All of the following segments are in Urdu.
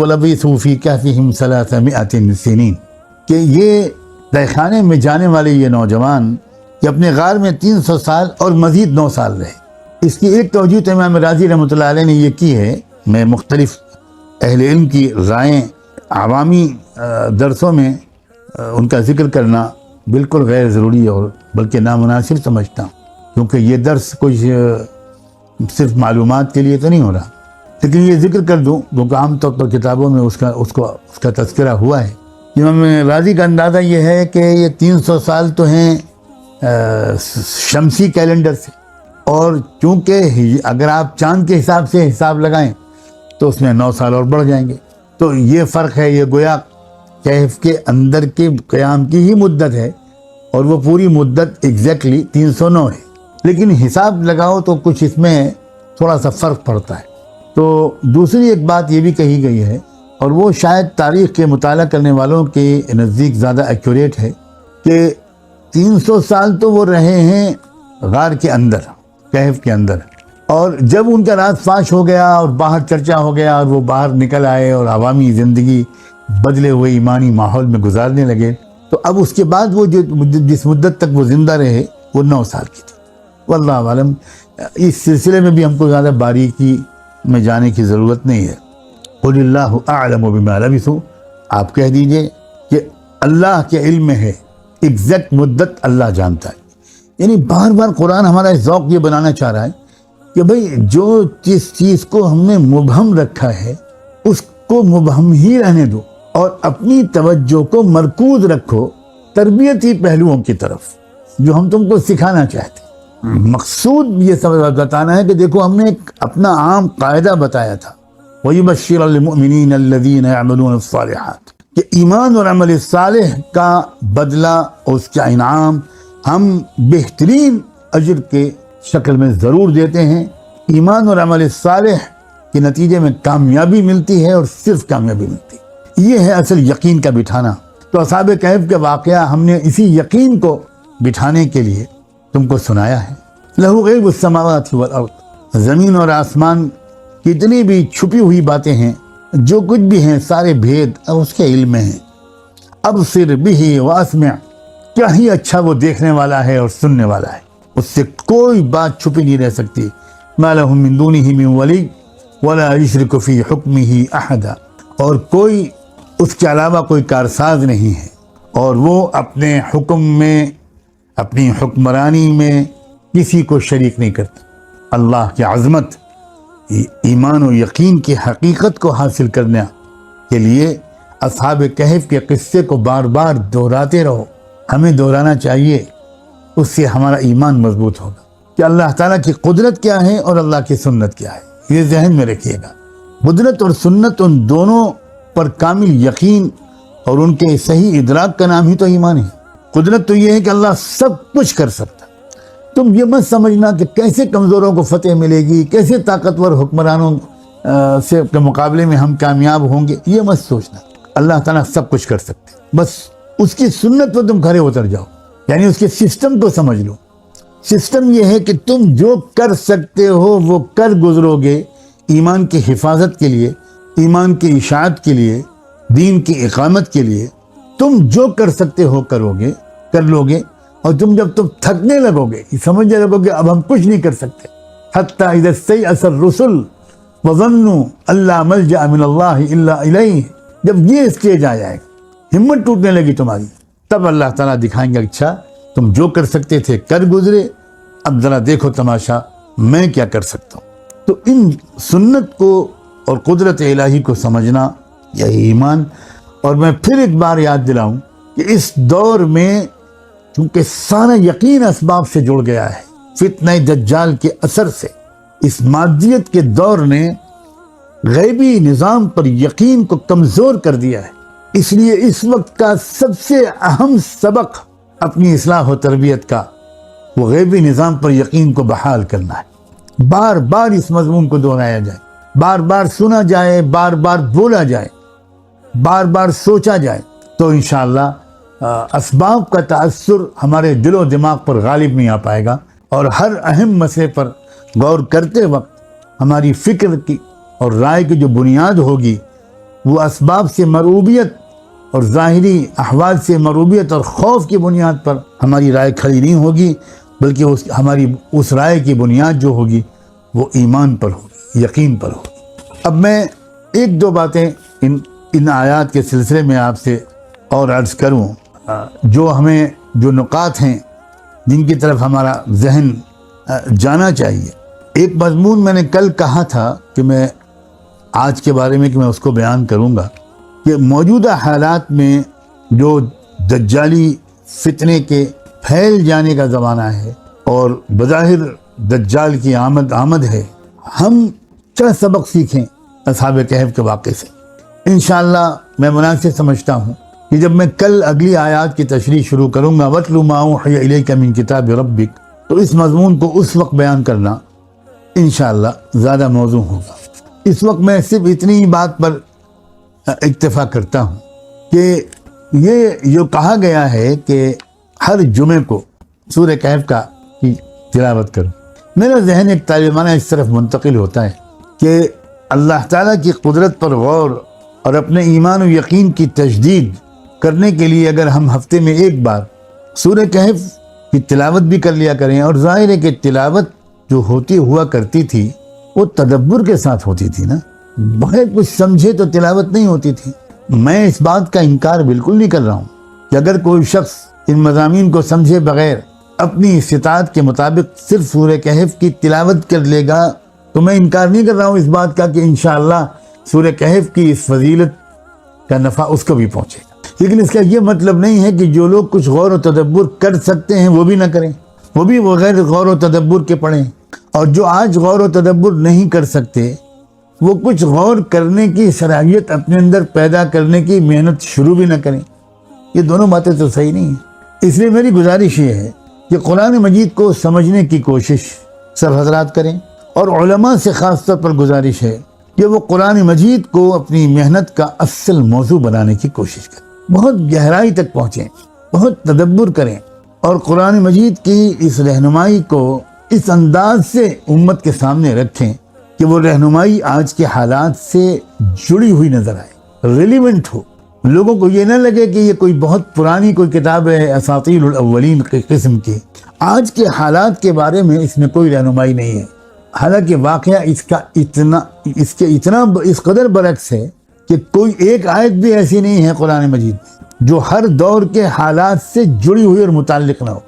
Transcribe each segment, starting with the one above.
وَلَبِثُوا فِي كَهْفِهِمْ 300 سِنِينَ کہ یہ تہ خانے میں جانے والے یہ نوجوان کہ اپنے غار میں 300 سال اور مزید 9 سال رہے. اس کی ایک توجہ تو امام رازی رحمۃ اللہ علیہ نے یہ کی ہے. میں مختلف اہل علم کی رائیں عوامی درسوں میں ان کا ذکر کرنا بالکل غیر ضروری اور بلکہ نامناسب سمجھتا ہوں، کیونکہ یہ درس کچھ صرف معلومات کے لیے تو نہیں ہو رہا، لیکن یہ ذکر کر دوں کیونکہ عام طور پر کتابوں میں اس کا تذکرہ ہوا ہے. امام راضی کا اندازہ یہ ہے کہ یہ 300 سال تو ہیں شمسی کیلنڈر سے، اور چونکہ اگر آپ چاند کے حساب سے حساب لگائیں تو اس میں 9 سال اور بڑھ جائیں گے. تو یہ فرق ہے. یہ گویا کہف کے اندر کے قیام کی ہی مدت ہے اور وہ پوری مدت ایگزیکٹلی 309 ہے، لیکن حساب لگاؤ تو کچھ اس میں تھوڑا سا فرق پڑتا ہے. تو دوسری ایک بات یہ بھی کہی گئی ہے، اور وہ شاید تاریخ کے مطالعہ کرنے والوں کے نزدیک زیادہ ایکوریٹ ہے، کہ 300 سال تو وہ رہے ہیں غار کے اندر، کہف کے اندر، اور جب ان کا راز فاش ہو گیا اور باہر چرچا ہو گیا اور وہ باہر نکل آئے اور عوامی زندگی بدلے ہوئے ایمانی ماحول میں گزارنے لگے، تو اب اس کے بعد وہ جس مدت تک وہ زندہ رہے وہ 9 سال کی تھی. واللہ عالم. اس سلسلے میں بھی ہم کو زیادہ باریکی میں جانے کی ضرورت نہیں ہے. قل اللہ اعلم بما لبثوا، آپ کہہ دیجئے کہ اللہ کے علم میں ہے، ایگزیکٹ مدت اللہ جانتا ہے. یعنی بار بار قرآن ہمارا ذوق یہ بنانا چاہ رہا ہے کہ بھئی جو جس چیز کو ہم نے مبہم رکھا ہے اس کو مبہم ہی رہنے دو، اور اپنی توجہ کو مرکوز رکھو تربیتی پہلوؤں کی طرف جو ہم تم کو سکھانا چاہتے ہیں. مقصود یہ سب بتانا ہے کہ دیکھو ہم نے ایک اپنا عام قاعدہ بتایا تھا، وَيُبَشِّرَ الْمُؤْمِنِينَ الَّذِينَ يَعْمَلُونَ الصَّالِحَاتِ، کہ ایمان اور عمل صالح کا بدلہ، اس کا انعام ہم بہترین اجر کے شکل میں ضرور دیتے ہیں. ایمان اور عمل صالح کے نتیجے میں کامیابی ملتی ہے، اور صرف کامیابی ملتی ہے. یہ ہے اصل یقین کا بٹھانا. تو اصحاب کہف کے واقعہ ہم نے اسی یقین کو بٹھانے کے لیے تم کو سنایا ہے. لہو غیب السماوات والارض، زمین اور آسمان کتنی بھی چھپی ہوئی باتیں ہیں، جو کچھ بھی ہیں سارے بھید اب اس کے علم میں ہیں. ابصر بہ واسمع، کیا ہی اچھا وہ دیکھنے والا ہے اور سننے والا ہے، اس سے کوئی بات چھپی نہیں رہ سکتی. ما لہم من دونہ من ولی ولا یشرک فی حکمہ احدا، اور کوئی اس کے علاوہ کوئی کارساز نہیں ہے، اور وہ اپنے حکم میں، اپنی حکمرانی میں کسی کو شریک نہیں کرتا. اللہ کی عظمت، ایمان و یقین کی حقیقت کو حاصل کرنے کے لیے اصحاب کہف کے قصے کو بار بار دہراتے رہو. ہمیں دہرانا چاہیے، اس سے ہمارا ایمان مضبوط ہوگا کہ اللہ تعالیٰ کی قدرت کیا ہے اور اللہ کی سنت کیا ہے. یہ ذہن میں رکھیے گا. قدرت اور سنت، ان دونوں پر کامل یقین اور ان کے صحیح ادراک کا نام ہی تو ایمان ہے. قدرت تو یہ ہے کہ اللہ سب کچھ کر سکتا. تم یہ مت سمجھنا کہ کیسے کمزوروں کو فتح ملے گی، کیسے طاقتور حکمرانوں سے کے مقابلے میں ہم کامیاب ہوں گے، یہ مت سوچنا. اللہ تعالیٰ سب کچھ کر سکتے، بس اس کی سنت پر تم کھڑے اتر جاؤ، یعنی اس کے سسٹم کو سمجھ لو. سسٹم یہ ہے کہ تم جو کر سکتے ہو وہ کر گزرو گے ایمان کی حفاظت کے لیے، ایمان کی اشاعت کے لیے، دین کی اقامت کے لیے. تم جو کر سکتے ہو کر لو گے، اور جب تم تھکنے لگو گے، سمجھنے لگو گے اب ہم کچھ نہیں کر سکتے، حتی اذا استیأس الرسل وظنوا الا ملجأ من اللہ الا الیہ، جب یہ اسٹیج آ جائے گا، ہمت ٹوٹنے لگی تمہاری، تب اللہ تعالیٰ دکھائیں گے اچھا تم جو کر سکتے تھے کر گزرے، اب ذرا دیکھو تماشا میں کیا کر سکتا ہوں. تو ان سنت کو اور قدرت الہی کو سمجھنا یہی ایمان. اور میں پھر ایک بار یاد دلاؤں کہ اس دور میں چونکہ سارا یقین اسباب سے جڑ گیا ہے، فتنہ دجال کے اثر سے اس مادیت کے دور نے غیبی نظام پر یقین کو کمزور کر دیا ہے. اس لیے اس وقت کا سب سے اہم سبق اپنی اصلاح و تربیت کا وہ غیبی نظام پر یقین کو بحال کرنا ہے. بار بار اس مضمون کو دہرایا جائے، بار بار سنا جائے، بار بار بولا جائے، بار بار سوچا جائے، تو انشاءاللہ اسباب کا تأثر ہمارے دل و دماغ پر غالب نہیں آ پائے گا، اور ہر اہم مسئلے پر غور کرتے وقت ہماری فکر کی اور رائے کی جو بنیاد ہوگی وہ اسباب سے مرعوبیت اور ظاہری احوال سے مرعوبیت اور خوف کی بنیاد پر ہماری رائے کھڑی نہیں ہوگی، بلکہ ہماری اس رائے کی بنیاد جو ہوگی وہ ایمان پر ہوگی، یقین پر ہوگی۔ اب میں ایک دو باتیں ان آیات کے سلسلے میں آپ سے اور عرض کروں، جو نکات ہیں جن کی طرف ہمارا ذہن جانا چاہیے۔ ایک مضمون میں نے کل کہا تھا کہ میں آج کے بارے میں کہ میں اس کو بیان کروں گا، کہ موجودہ حالات میں جو دجالی فتنے کے پھیل جانے کا زمانہ ہے اور بظاہر دجال کی آمد ہے، ہم کیا سبق سیکھیں اصحاب کہف کے واقعے سے۔ انشاءاللہ میں مناسب سمجھتا ہوں کہ جب میں کل اگلی آیات کی تشریح شروع کروں گا، وَاتْلُ مَا أُوحِيَ إِلَيْكَ مِن كِتَابِ رَبِّكَ، تو اس مضمون کو اس وقت بیان کرنا انشاءاللہ زیادہ موزوں ہوگا۔ اس وقت میں صرف اتنی ہی بات پر اکتفا کرتا ہوں کہ یہ جو کہا گیا ہے کہ ہر جمعے کو سورہ کہف کی تلاوت کروں، میرا ذہن ایک طالبانہ اس طرف منتقل ہوتا ہے کہ اللہ تعالیٰ کی قدرت پر غور اور اپنے ایمان و یقین کی تجدید کرنے کے لیے اگر ہم ہفتے میں ایک بار سورہ کہف کی تلاوت بھی کر لیا کریں، اور ظاہر ہے کہ تلاوت جو ہوا کرتی تھی وہ تدبر کے ساتھ ہوتی تھی نا، بغیر کچھ سمجھے تو تلاوت نہیں ہوتی تھی۔ میں اس بات کا انکار بالکل نہیں کر رہا ہوں کہ اگر کوئی شخص ان مضامین کو سمجھے بغیر اپنی استطاعت کے مطابق صرف سورہ کہف کی تلاوت کر لے گا تو میں انکار نہیں کر رہا ہوں اس بات کا کہ انشاءاللہ سورہ کہف کی اس فضیلت کا نفع اس کو بھی پہنچے گا۔ لیکن اس کا یہ مطلب نہیں ہے کہ جو لوگ کچھ غور و تدبر کر سکتے ہیں وہ بھی نہ کریں، وہ بھی بغیر غور و تدبر کے پڑھیں، اور جو آج غور و تدبر نہیں کر سکتے وہ کچھ غور کرنے کی صلاحیت اپنے اندر پیدا کرنے کی محنت شروع بھی نہ کریں۔ یہ دونوں باتیں تو صحیح نہیں ہیں۔ اس لیے میری گزارش یہ ہے کہ قرآن مجید کو سمجھنے کی کوشش سب حضرات کریں، اور علماء سے خاص طور پر گزارش ہے کہ وہ قرآن مجید کو اپنی محنت کا اصل موضوع بنانے کی کوشش کریں، بہت گہرائی تک پہنچیں، بہت تدبر کریں، اور قرآن مجید کی اس رہنمائی کو اس انداز سے امت کے سامنے رکھیں کہ وہ رہنمائی آج کے حالات سے جڑی ہوئی نظر آئے، ریلیونٹ ہو، لوگوں کو یہ نہ لگے کہ یہ کوئی بہت پرانی کوئی کتاب ہے اساطیر الاولین قسم کی۔ آج کے حالات کے بارے میں اس میں کوئی رہنمائی نہیں ہے، حالانکہ واقعہ اس قدر برعکس ہے کہ کوئی ایک آیت بھی ایسی نہیں ہے قرآن مجید میں جو ہر دور کے حالات سے جڑی ہوئی اور متعلق نہ ہو۔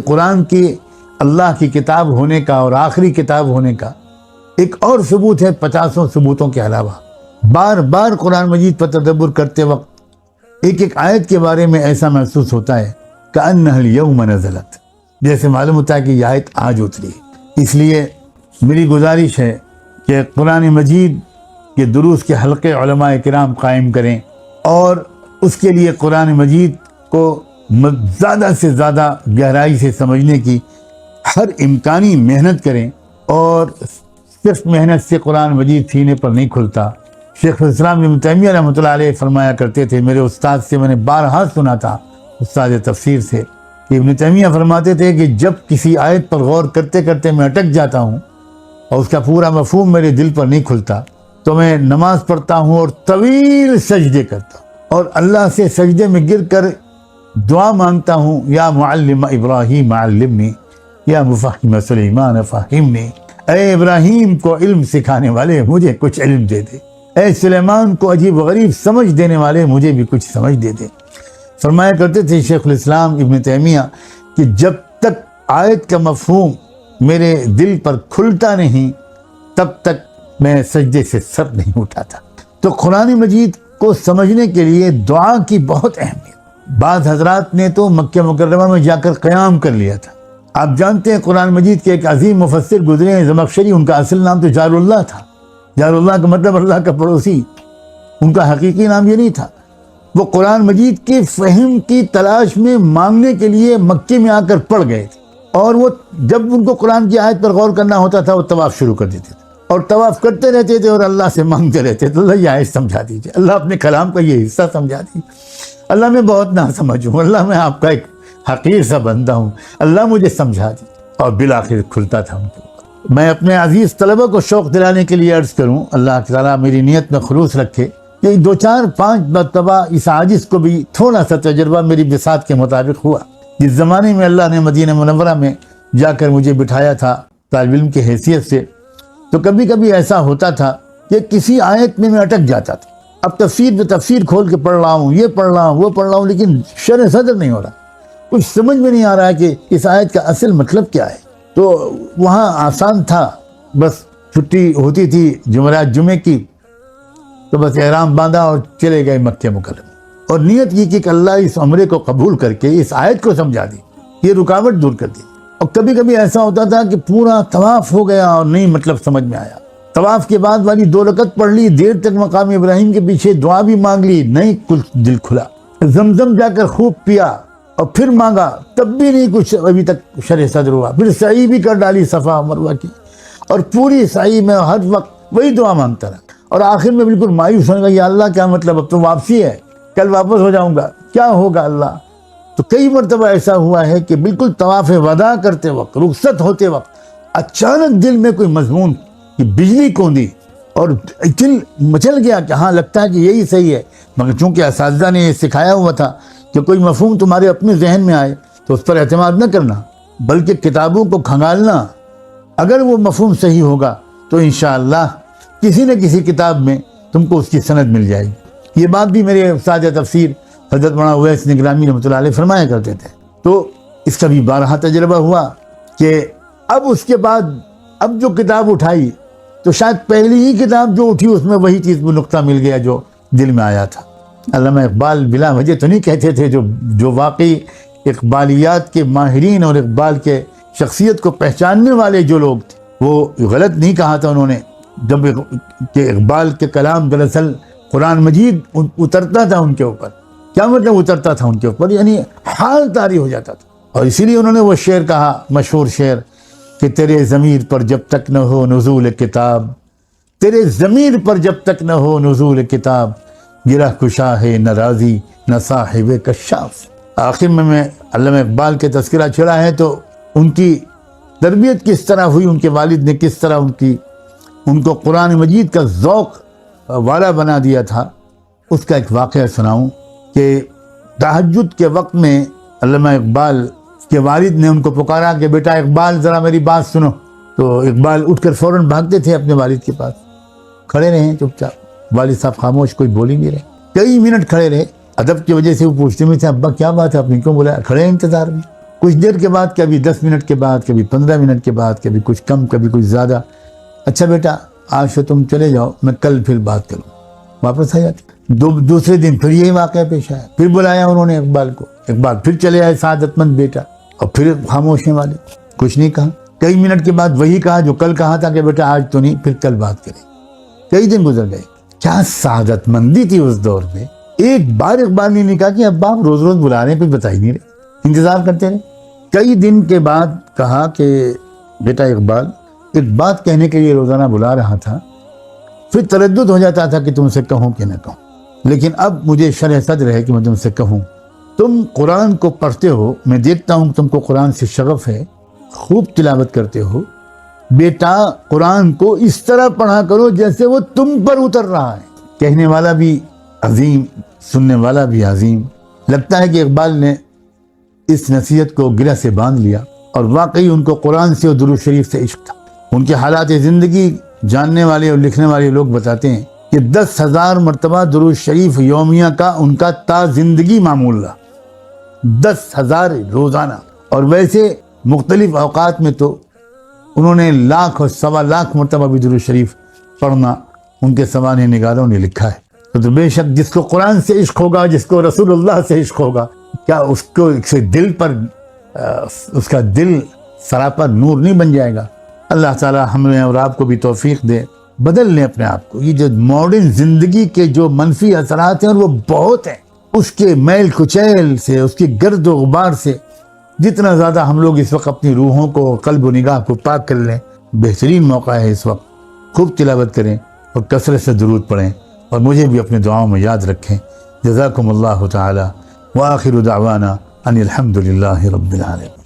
قرآن کی اللہ کی کتاب ہونے کا اور آخری کتاب ہونے کا ایک اور ثبوت ہے 50 ثبوتوں کے علاوہ۔ بار بار قرآن مجید پر تدبر کرتے وقت ایک ایک آیت کے بارے میں ایسا محسوس ہوتا ہے کأنها اليوم نزلت، جیسے معلوم ہوتا ہے کہ یہ آیت آج اتری ہے۔ اس لیے میری گزارش ہے کہ قرآن مجید کے دروس کے حلقے علماء کرام قائم کریں، اور اس کے لیے قرآن مجید کو زیادہ سے زیادہ گہرائی سے سمجھنے کی ہر امکانی محنت کریں، اور صرف محنت سے قرآن مجید سینے پر نہیں کھلتا۔ شیخ الاسلام ابن تیمیہ رحمۃ اللہ علیہ فرمایا کرتے تھے، میرے استاد سے میں نے بارہا سنا تھا، استاد تفسیر سے، کہ ابن تیمیہ فرماتے تھے کہ جب کسی آیت پر غور کرتے کرتے میں اٹک جاتا ہوں اور اس کا پورا مفہوم میرے دل پر نہیں کھلتا تو میں نماز پڑھتا ہوں اور طویل سجدے کرتا ہوں، اور اللہ سے سجدے میں گر کر دعا مانگتا ہوں، یا معلم ابراہیم علمنی، یا مفہم سلیمان فہمنی، اے ابراہیم کو علم سکھانے والے مجھے کچھ علم دے دے، اے سلیمان کو عجیب و غریب سمجھ دینے والے مجھے بھی کچھ سمجھ دے دے۔ فرمایا کرتے تھے شیخ الاسلام ابن تیمیہ کہ جب تک آیت کا مفہوم میرے دل پر کھلتا نہیں تب تک میں سجدے سے سر نہیں اٹھاتا۔ تو قرآن مجید کو سمجھنے کے لیے دعا کی بہت اہمیت۔ بعض حضرات نے تو مکہ مکرمہ میں جا کر قیام کر لیا تھا۔ آپ جانتے ہیں قرآن مجید کے ایک عظیم مفسر گزرے ہیں زمخشری، ان کا اصل نام تو جار اللہ تھا۔ جار اللہ کا مطلب اللہ کا پڑوسی، ان کا حقیقی نام یہ نہیں تھا۔ وہ قرآن مجید کے فہم کی تلاش میں مانگنے کے لیے مکے میں آ کر پڑ گئے تھے، اور وہ جب ان کو قرآن کی آیت پر غور کرنا ہوتا تھا وہ طواف شروع کر دیتے تھے، اور طواف کرتے رہتے تھے اور اللہ سے مانگتے رہتے تھے، اللہ یہ آیت سمجھا دیجیے، اللہ اپنے کلام کا یہ حصہ سمجھا دیجیے، اللہ میں بہت نہ سمجھوں، اللہ میں آپ کا ایک حقیر سا بندہ ہوں، اللہ مجھے سمجھا دیجیے۔ اور بالآخر کھلتا تھا ان کو، میں اپنے عزیز طلبہ کو شوق دلانے کے لیے عرض کروں، اللہ تعالیٰ میری نیت میں خلوص رکھے کہ 2 4 5 مرتبہ اس عاجز کو بھی تھوڑا سا تجربہ میری بساط کے مطابق ہوا۔ جس زمانے میں اللہ نے مدینہ منورہ میں جا کر مجھے بٹھایا تھا طالب علم کی حیثیت سے، تو کبھی کبھی ایسا ہوتا تھا کہ کسی آیت میں اٹک جاتا تھا۔ اب تفسیر پہ تفسیر کھول کے پڑھ رہا ہوں، یہ پڑھ رہا ہوں، وہ پڑھ رہا ہوں، لیکن شرح صدر نہیں ہو رہا، کچھ سمجھ میں نہیں آ رہا کہ اس آیت کا اصل مطلب کیا ہے۔ تو وہاں آسان تھا، بس چھٹی ہوتی تھی جمعرات جمعے کی تو بس احرام باندھا اور چلے گئے مکہ مکرمہ، اور نیت یہ کہ اللہ اس عمرے کو قبول کر کے اس آیت کو سمجھا دی، یہ رکاوٹ دور کر دی۔ اور کبھی کبھی ایسا ہوتا تھا کہ پورا طواف ہو گیا اور نہیں مطلب سمجھ میں آیا، طواف کے بعد والی 2 رکعت پڑھ لی، دیر تک مقام ابراہیم کے پیچھے دعا بھی مانگ لی، نہیں کچھ دل کھلا، زمزم جا کر خوب پیا اور پھر مانگا، تب بھی نہیں کچھ ابھی تک شرح صدر ہوا، پھر سعی بھی کر ڈالی صفا مروہ کی، اور پوری سعی میں ہر وقت وہی دعا مانگتا رہا، اور آخر میں بالکل مایوس ہونے لگا، یا اللہ کیا مطلب، اب تو واپسی ہے، کل واپس ہو جاؤں گا، کیا ہوگا اللہ۔ تو کئی مرتبہ ایسا ہوا ہے کہ بالکل طواف وداع کرتے وقت، رخصت ہوتے وقت اچانک دل میں کوئی مضمون کی بجلی کوندی اور دل مچل گیا کہ ہاں لگتا ہے کہ یہی صحیح ہے، مگر چونکہ اساتذہ نے یہ سکھایا ہوا تھا کہ کوئی مفہوم تمہارے اپنے ذہن میں آئے تو اس پر اعتماد نہ کرنا، بلکہ کتابوں کو کھنگالنا، اگر وہ مفہوم صحیح ہوگا تو انشاءاللہ کسی نہ کسی کتاب میں تم کو اس کی سند مل جائے گی۔ یہ بات بھی میرے استاد تفسیر حضرت مولانا اویس نگرامی رحمۃ اللہ علیہ فرمایا کرتے تھے۔ تو اس کا بھی بارہا تجربہ ہوا کہ اب اس کے بعد اب جو کتاب اٹھائی تو شاید پہلی ہی کتاب جو اٹھی اس میں وہی چیز وہ نقطہ مل گیا جو دل میں آیا تھا۔ علامہ اقبال بلا وجہ تو نہیں کہتے تھے، جو واقعی اقبالیات کے ماہرین اور اقبال کے شخصیت کو پہچاننے والے جو لوگ تھے، وہ غلط نہیں کہا تھا انہوں نے، جب کہ اقبال کے کلام دراصل قرآن مجید اترتا تھا ان کے اوپر۔ کیا مطلب اترتا تھا ان کے اوپر؟ یعنی حال طاری ہو جاتا تھا، اور اسی لیے انہوں نے وہ شعر کہا، مشہور شعر، کہ تیرے ضمیر پر جب تک نہ ہو نزول کتاب، تیرے ضمیر پر جب تک نہ ہو نزول کتاب، گرہ کشا ہے نہ راضی نہ صاحب کشاف۔ آخر میں علامہ اقبال کے تذکرہ چھڑا ہے تو ان کی تربیت کس طرح ہوئی، ان کے والد نے کس طرح ان کو قرآن مجید کا ذوق والا بنا دیا تھا، اس کا ایک واقعہ سناؤں کہ تہجد کے وقت میں علامہ اقبال کے والد نے ان کو پکارا کہ بیٹا اقبال ذرا میری بات سنو، تو اقبال اٹھ کر فوراً بھاگتے تھے اپنے والد کے پاس، کھڑے رہے چپ چاپ، والد صاحب خاموش، کوئی بول ہی نہیں رہے، کئی منٹ کھڑے رہے، ادب کی وجہ سے وہ پوچھتے میں تھے ابا کیا بات ہے، آپ نے کیوں بلایا؟ کھڑے ہیں انتظار میں، کچھ دیر کے بعد، کبھی 10 منٹ کے بعد، کبھی 15 منٹ کے بعد، کبھی کچھ کم کبھی کچھ زیادہ، اچھا بیٹا آج سے تم چلے جاؤ، میں کل پھر بات کروں، واپس آ جاتے۔ دوسرے دن پھر یہی واقعہ پیش آیا، پھر بلایا انہوں نے اقبال کو، اقبال پھر چلے آئے سعادت مند بیٹا، اور پھر خاموش ہیں والے، کچھ نہیں کہا۔ کئی منٹ کے بعد وہی کہا جو کل کہا تھا کہ بیٹا آج تو نہیں، پھر کل بات کریں۔ کئی دن گزر گئے، کیا سعادت مندی تھی اس دور میں، ایک بار اقبال نے کہا کہ ابا آپ روز روز بلا رہے ہیں، پھر بتا ہی نہیں رہے، انتظار کرتے رہے۔ کئی دن کے بعد کہا کہ بیٹا اقبال ایک بات کہنے کے لیے روزانہ بلا رہا تھا، پھر تردد ہو جاتا تھا کہ تم سے کہوں کہ نہ کہوں، لیکن اب مجھے شرح صدر ہے کہ میں تم سے کہوں۔ تم قرآن کو پڑھتے ہو، میں دیکھتا ہوں تم کو قرآن سے شغف ہے، خوب تلاوت کرتے ہو، بیٹا قرآن کو اس طرح پڑھا کرو جیسے وہ تم پر اتر رہا ہے۔ کہنے والا بھی عظیم، سننے والا بھی عظیم۔ لگتا ہے کہ اقبال نے اس نصیحت کو گرہ سے باندھ لیا، اور واقعی ان کو قرآن سے اور درود شریف سے عشق تھا۔ ان کے حالات زندگی جاننے والے اور لکھنے والے لوگ بتاتے ہیں کہ 10,000 مرتبہ درود شریف یومیہ کا ان کا تا زندگی معمول رہا، 10,000 روزانہ، اور ویسے مختلف اوقات میں تو انہوں نے 1,00,000 اور 1,25,000 مرتبہ بھی درود شریف پڑھنا ان کے سوانح نگاروں نے لکھا ہے۔ تو بے شک جس کو قرآن سے عشق ہوگا، جس کو رسول اللہ سے عشق ہوگا، کیا اس کو دل پر اس کا دل سراپا نور نہیں بن جائے گا؟ اللہ تعالی ہمیں اور آپ کو بھی توفیق دے، بدل لیں اپنے آپ کو۔ یہ جو ماڈرن زندگی کے جو منفی اثرات ہیں اور وہ بہت ہیں، اس کے میل کچیل سے، اس کی گرد و غبار سے جتنا زیادہ ہم لوگ اس وقت اپنی روحوں کو، قلب و نگاہ کو پاک کر لیں، بہترین موقع ہے اس وقت۔ خوب تلاوت کریں اور کثرت سے درود پڑھیں، اور مجھے بھی اپنے دعاؤں میں یاد رکھیں۔ جزاکم اللہ تعالی، وآخر دعوانا ان الحمد للہ رب العالمین۔